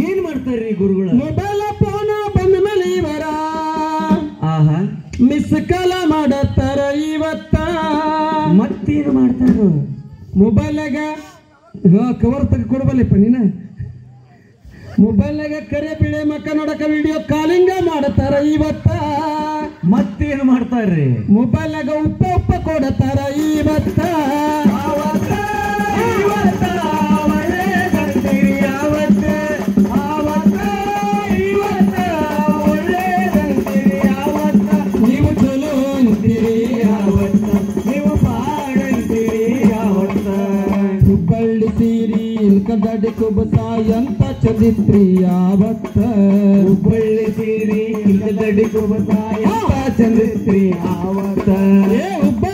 ಏನ್ ಮಾಡ್ತಾರ್ರಿ ಗುರುಗಳ? ಮೊಬೈಲ್ ಫೋನ್ ಬಂದ ಮೇಲೆ ಇವರ ಆಹಾ ಮಿಸ್ ಕಾಲ ಮಾಡತ್ತಾರ ಇವತ್ತ. ಮತ್ತೇನು ಮಾಡ್ತಾರ? ಮೊಬೈಲ್ನಾಗ ಕವರ್ ತೆಗೆ ಕೊಡಬಲ್ಲಪ್ಪ ನೀನ. ಮೊಬೈಲ್ನಾಗ ಕರೆ ಬಿಳೆ ಮಕ್ಕ ನೋಡಕ ವಿಡಿಯೋ ಕಾಲಿಂಗ ಮಾಡತಾರ ಇವತ್ತ. ಮತ್ತೇನು ಮಾಡ್ತಾರ್ರಿ? ಮೊಬೈಲ್ನಾಗ ಉಪ್ಪ ಕೊಡತಾರ ಇವತ್ತ. ನೀವು ಚಲೋ ಅಂತೀರಿ ಯಾವತ್ತ, ನೀವು ಬಾಳಂತೀರಿ ಯಾವತ್ತ. ಹುಬ್ಬಳ್ಳಿ ಸೀರಿ ಇಲ್ಕದಡಿ ಕುಬಸ ಎಂತ ಚದಿತ್ರಿ ಯಾವತ್ತ. ಹುಬ್ಬಳ್ಳಿ ಸೀರಿ ಇಲ್ಕದಡಿ ಕುಬಸ ಎಂತ ಚಂದಿತ್ರಿ ಯಾವತ್ತ. ಹುಬ್ಬಳ್ಳಿ